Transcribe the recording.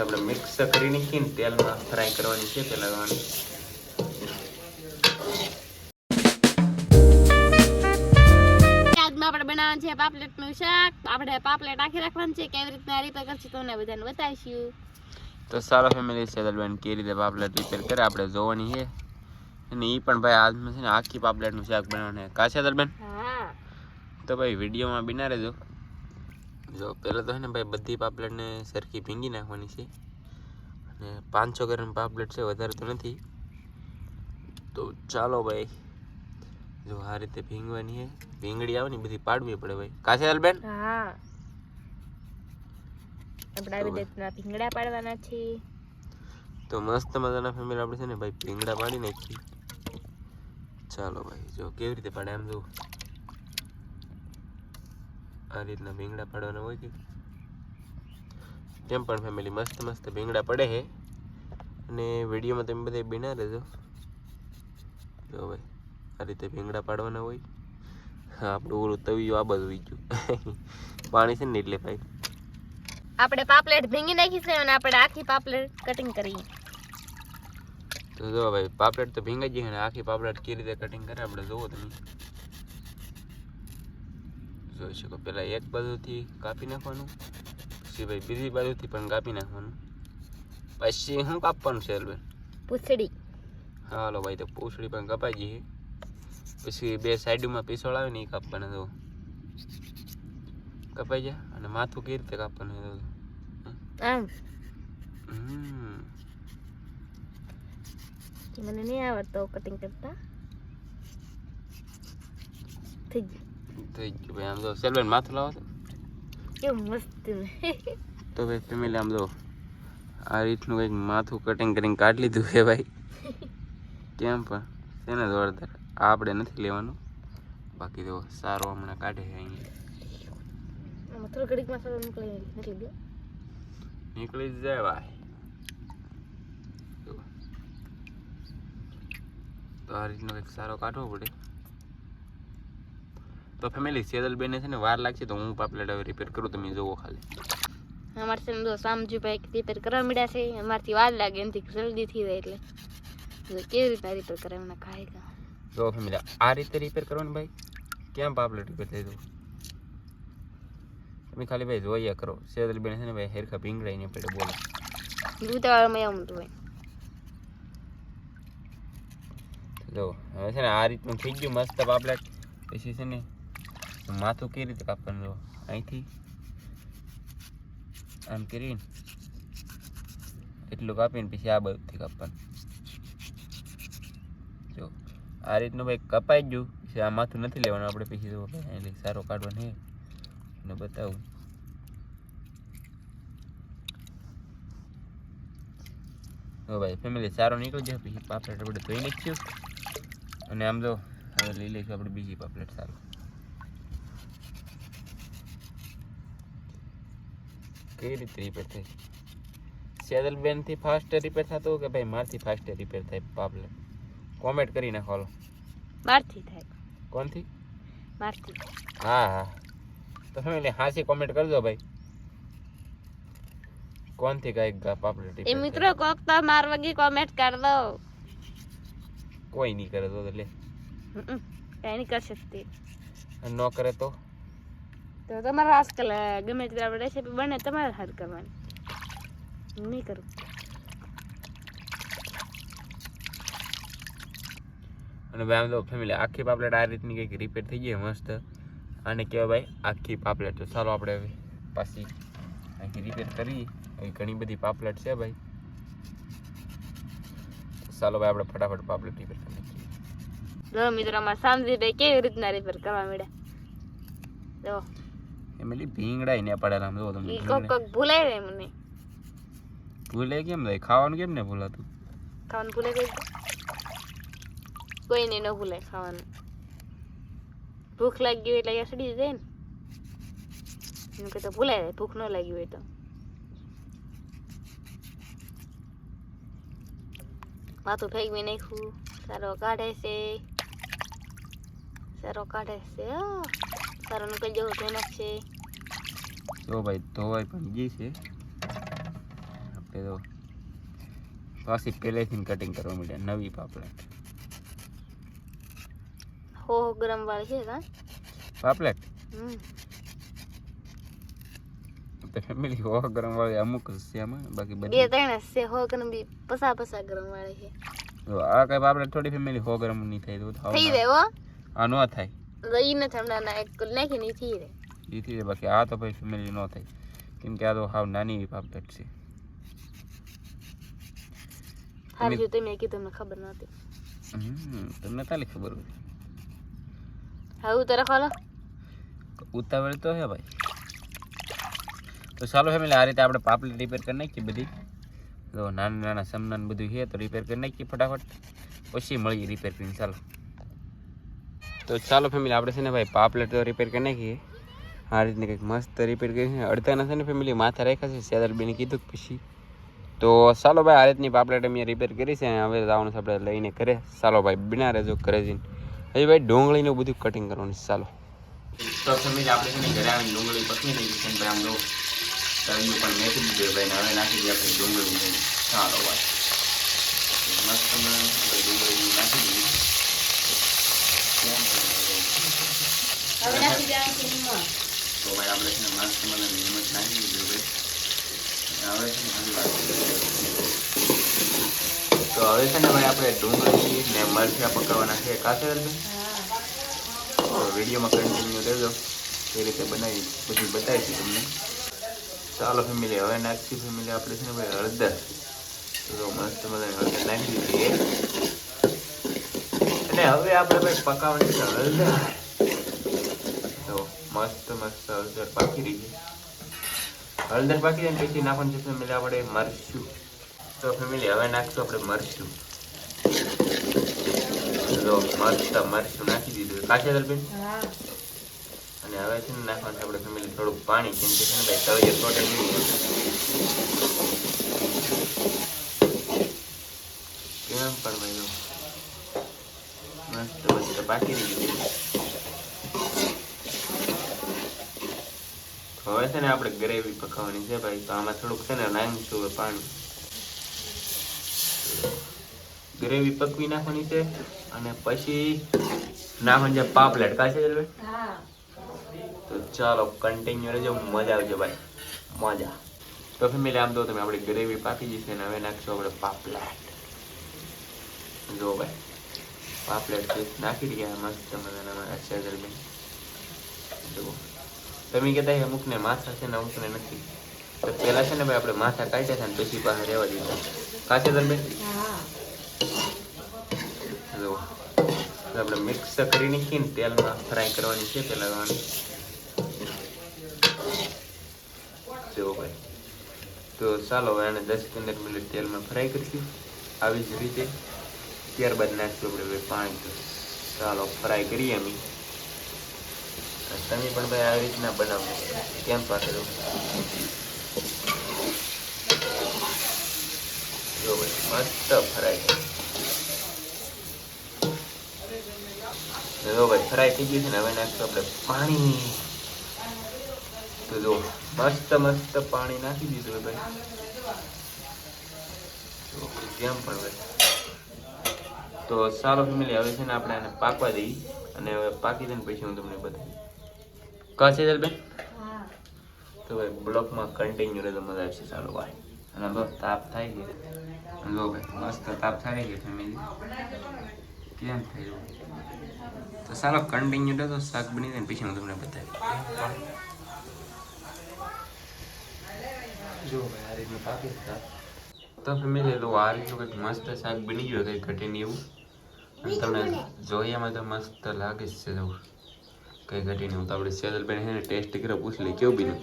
આપણે મિક્સ કરી નાખીને તેલમાં ફ્રાય કરવાની છે પહેલાં ગવાની. આપણે બનાવવાનું છે પાપલેટનું શાક. આપણે પાપલેટ આખી રાખવાનું છે, કેવી રીતના રિપેર કરશું તમને બધાને બતાવીશું. તો સારો ફેમિલી સેદલબેન કેવી રીતે પાપલેટ રિપેર કરે આપણે જોવાની છે. અને એ પણ ભાઈ આજમાં છે ને આખી પાપલેટનું શાક બનાવવાનું કા સેદલબેન? હા. તો ભાઈ વિડીયોમાં બિના રહેજો. જો પહેલાં તો છે ને ભાઈ બધી પાપલેટને સરખી ભીંગી નાખવાની છે. અને 500 ગ્રામ પાપલેટ છે, વધારે તો નથી. તો ચાલો ભાઈ, જો આ રીતે ભીંગવાની છે. ભીંગડી આવે ને બધી પાડવી પડે ભાઈ. કા સેદલબેન? હા. આપણે આવી રીતના ભીંગડા પાડવાના છે. તો મસ્ત મજાના ફેમિલી આપણે છે ને ભાઈ ભીંગડા પાડી નાખીએ. ચાલો ભાઈ, જો કેવી રીતે પાડે આમ જો આ રીતના ભીંગડા પાડવાના હોય કે કેમ પણ ફેમિલી મસ્ત મસ્ત ભીંગડા પડે છે. અને વિડીયોમાં તમે બધા બિના રહેજો. જો ભાઈ આ રીતે ભીંગડા પાડવાના હોય. હા, આપણું ઓલું તવિયું આ બધું ગયું પાણી છે ને એટલે ભાઈ આપણે પાપલેટ ભીંગી નાખી છે અને આપણે આખી પાપલેટ કટિંગ કરી. તો જો ભાઈ પાપલેટ તો ભીંગાઈ ગઈ અને આખી પાપલેટ કેવી રીતે કટિંગ કરે આપણે જોવો તમે. જોઈ શકો પહેલાં એક બાજુથી કાપી નાખવાનું, પછી ભાઈ બીજી બાજુથી પણ કાપી નાખવાનું. પછી શું કાપવાનું છે બેન? પૂંછડી. હાલો ભાઈ, તો પૂંછડી પણ કપાઈ ગઈ. પછી બે સાઈડમાં પીસોળ આવે ને એ કાપવાના. જો કપાઈ જાય. અને માથું કેવી રીતે કાપવાનું? આમ મને નહીં આવડતો કટિંગ કરતા. થઈ ગયું ભાઈ. આમ જો સેલબેન માથું લાવો તો કેવું મસ્ત. તો ભાઈ ફેમિલી આમ જો આ રીતનું કંઈક માથું કટિંગ કરીને કાઢી લીધું છે ભાઈ. કેમ પણ તેને જોરદાર. આ આપણે નથી લેવાનું, બાકી તો સારો હમણાં કાઢે છે અહીંયા. થોડું ઘડીક મસાલો નીકળી જ જાય ભાઈ. તો આ રીતનો કંઈક સારો કાઢવો પડે. તો ફેમિલી સેદલબેન છે ને વાર લાગશે, તો હું પાપલેટ હવે રિપેર કરું, તમે જોવો ખાલી. અમારે છે ને સામજીભાઈ રિપેર કરવા મળ્યા છે. અમારથી વાર લાગે એનાથી જલ્દી થઈ જાય એટલે કેવી રીતના રિપેર કરે એમને ખાય. જો ફેમિલી આ રીતે રિપેર કરવાનું ભાઈ. કેમ પાપલેટ રિપેર થઈ જવું તમે ખાલી ભાઈ જોયા કરો. સેદલબેન છે ને ભાઈ હેરખા ભીંગડાઈ ને પડે બોલો. દૂધવાળામાં એવું હોય. જો હવે છે ને આ રીતનું થઈ ગયું મસ્ત પાપલેટ. પછી છે ને માથું કેવી રીતે કાપવાનું? જો અહીંથી આમ કરીને એટલું કાપીને પછી આ બાજુથી કાપવાનું. જો આ રીતનું ભાઈ કપાઈ ગયું. પછી આ માથું નથી લેવાનું આપણે. પછી જો એટલે સારો કાઢવાનું છે ને બતાવું. જો ભાઈ ફેમિલી સારો નીકળી જાય. પછી પાપલેટ આપણે ધોઈ નાખ્યું અને આમ જો હવે લઈ લઈશું આપણે બીજી પાપલેટ. સારું કેવી રીતે રિપેર થાય? સેદલબેન થી ફાસ્ટ રિપેર થતો કે ભાઈ મારથી ફાસ્ટ રિપેર થાય પાપલેટ? કોમેન્ટ કરી નાખો. હાલો મારથી થાય. કોણથી? મારથી. હા હા, તો ફેમિલી હાસી કોમેન્ટ કરજો ભાઈ. કોણથી કાંઈક પાપલેટ એ મિત્રો કોક તો માર વગી કોમેન્ટ કર દો. કોઈ નહીં કરે તો લે કઈ નહીં કરી શકતી. ન કરે તો તમારે આજકાલ ગમે તે આપણે રેસીપી બને તમારે હાથ કરવાની, નહીં કરું. અને ભાઈ આમ તો ફેમિલી આખી પાપલેટ આ રીતની કંઈક રિપેર થઈ ગઈ મસ્ત. આને કહેવાય ભાઈ આખી પાપલેટ. તો ચાલો આપણે હવે પાછી આખી રિપેર કરી. આવી ઘણી બધી પાપલેટ છે ભાઈ. ચાલો ભાઈ આપણે ફટાફટ પાપલેટ રિપેર કરી નાખીએ. જો મિત્રો અમારા સામજીભાઈ કેવી રીતના રિપેર કરવા મળ્યા. જો ફેમિલી ભીંગડાઈ ને પડેલા આમ જો તમે. કોક કોક ભૂલાય રે મને. ભૂલે કેમ ભાઈ? ખાવાનું કેમ ને ભૂલાતું? ખાવાનું ભૂલે ગઈ કોઈને ન ભૂલાય ખાવાનું. ભૂખ લાગી હોય એટલે અહીંયા સડી જાય ને. એમ કે તો ભૂલાય જાય. ભૂખ ન લાગી હોય તો. માથું ફેંકવી નાખ્યું. સારો કાઢે છે. સારો કાઢે છે. સારો નીકળી જવું ધોઈ નાખશે. જો ભાઈ ધોવાઈ પણ ગઈ છે. આપણે કે જો પાછી પહેલેથી કટિંગ કરવા માંડ્યા નવી પાપલેટ. 100 ગ્રામ વાળી છે કા પાપલેટ હમ તો ફેમિલી 100 ગ્રામ વાળી અમુક છે આમાં, બાકી બે બધી ત્રણ છે 100 ગ્રામ બી 50 ગ્રામ વાળી છે. તો આ કઈ પાપલેટ થોડી ફેમિલી 100 ગ્રામ ની થાય તો થઈ જાય હો આ નો થાય લઈ ને ઠંડા ના એક નાખી ની થઈ રે ઈથી બાકી આ તો ભાઈ ફેમિલી નો થાય કેમ કે આ તો હાવ નાની એવી પાપલેટ છે. હારું જો તમે કીધું મને ખબર નહોતી. તમને તાલી ખબર હોય હા ઉતાર ખાલો ઉતાવળ તો હે ભાઈ. તો ચાલો ફેમિલી આ રીતે આપણે પાપલેટ રિપેર કરી નાખીએ બધી. તો નાના નાના સામાન બધું છે તો રિપેર કરી નાખીએ ફટાફટ, પછી મળીએ રિપેર કરીને. ચાલો તો ચાલો ફેમિલી આપણે છે ને ભાઈ પાપલેટ તો રિપેર કરી નાખીએ. આ રીતની કંઈક મસ્ત રિપેર કરી છે. અડધાના છે ને ફેમિલી માથા રાખ્યા છે સેદરબેને કીધું પછી. તો ચાલો ભાઈ આ રીતની પાપલેટ અમે રિપેર કરી છે અને હવે જવાનું છે આપણે લઈને ઘરે. ચાલો ભાઈ બિના રહેજો ઘરે જઈને. હજી ભાઈ ડુંગળીનું બધું કટિંગ કરવાનું છે. ચાલો તો ફેમિલી આપણે છે ને ઘરે આવીને ડુંગળી પકવી નાખી છે ભાઈ. આમ જો તળિયું પણ મેથી દીધું ભાઈ ને હવે નાખી દઈએ આપણે ડુંગળી. ચાલો ભાઈ મસ્ત ડુંગળી નાખી દઈએ. હવે નાખી દેવાનું છે એમાં. તો ભાઈ આપણે છે ને મસ્ત મને નિમક નાખી દીધું ભાઈ. હવે છે ને તો હવે છે ને ભાઈ આપણે ડુંગળી ને મરચાં પકાવવાના છે. કાશે તો વિડીયોમાં કન્ટિન્યુ રહેજો, એ રીતે બનાવી બધી બતાવીશું તમને. ચાલો ફેમિલી હવે નાખી ફેમિલી આપણે છે ને ભાઈ હળદર. તો મસ્ત મને હળદર નાખી દીધી અને હવે આપણે ભાઈ પકાવવાની છે હળદર. તો મસ્ત મસ્ત હળદર પાકી રહી છે. હળદર પાકી જાય ને પછી નાખવાનું છે ફેમિલી આપણે મરચું. તો ફેમિલી હવે નાખશું આપણે મરચું. જો મસ્ત મરચું નાખી દીધું કાચા દલબેન. અને હવે છે ને નાખવાનું છે આપણે ફેમિલી થોડુંક પાણી, કેમ કે છે ને ભાઈ તળિયે ચોટે નહીં કેમ પણ ભાઈ મસ્ત મસ્ત પાકી રહી ગયું. હવે છે ને આપણે ગ્રેવી પકાવવાની છે ભાઈ. તો આમાં થોડુંક છે ને નાખીશું પાણી. ગ્રેવી પકવી નાખવાની છે અને પછી નાખવાની છે પાપલેટ. કાશે ભાઈ તો ચાલો કન્ટિન્યુ રહેજો, મજા આવજો ભાઈ મજા. તો ફેમિલી આમ તો તમે આપણી ગ્રેવી પાકી જશે ને હવે નાખશું આપણે પાપલેટ. જો ભાઈ પાપલેટ નાખી રહ્યા મસ્ત મજાના અક્ષરબેન. જો તમે કહેતા અમુકને માથા છે ને અમુકને નથી. તો પહેલા છે ને ભાઈ આપણે માથા કાઢ્યા હતા ને પછી પાસે રહેવા દીધા. કાશે દરબેન જો આપણે મિક્સ કરી નાખીએ ને તેલમાં ફ્રાય કરવાની છે પહેલા. જો ભાઈ તો ચાલો હવે આને 10-15 મિનિટ તેલમાં ફ્રાય કરીશું આવી જ રીતે. ત્યારબાદ નાખશું આપણે પાણી. તો ચાલો ફ્રાય કરીએ અમે. તમે પણ ભાઈ આવી રીતના બનાવો કેમ પાસે જો ભાઈ મસ્ત ફ્રાય. જો ભાઈ ફ્રાય થઈ ગયું છે ને હવે નાખશું આપણે પાણી. તો જો મસ્ત મસ્ત પાણી નાખી દીધું ભાઈ. કેમ પણ ભાઈ તો સારો ફેમિલી હવે છે ને આપણે આને પાકવા દઈએ અને હવે પાકી દઈએ પછી હું તમને બતાવીશ. કાશે બેન તો ભાઈ બ્લોકમાં કન્ટિન્યુ રહેતો મજા આવશે. ચાલો ભાઈ અને બસ તાપ થાય છે. જો ભાઈ મસ્ત તાપ થાય છે ફેમિલી. કેમ થયું તો ચાલો કન્ટિન્યુ રહેતો. શાક બની જાય પછી હું તમને બતાવીશ. જો ભાઈ આ રીતનું પાકી હતા તો ફેમિલી લો આ રીતનું કંઈક મસ્ત શાક બની ગયું કંઈક ઘટે નહીં એવું. અને તમને જોયામાં તો મસ્ત લાગે જ છે. જવું કંઈ ઘટી નહીં. હું તો આપણે સેદલબેન છે ને ટેસ્ટ કર્યો પૂછ લઈ કેવું બીનું.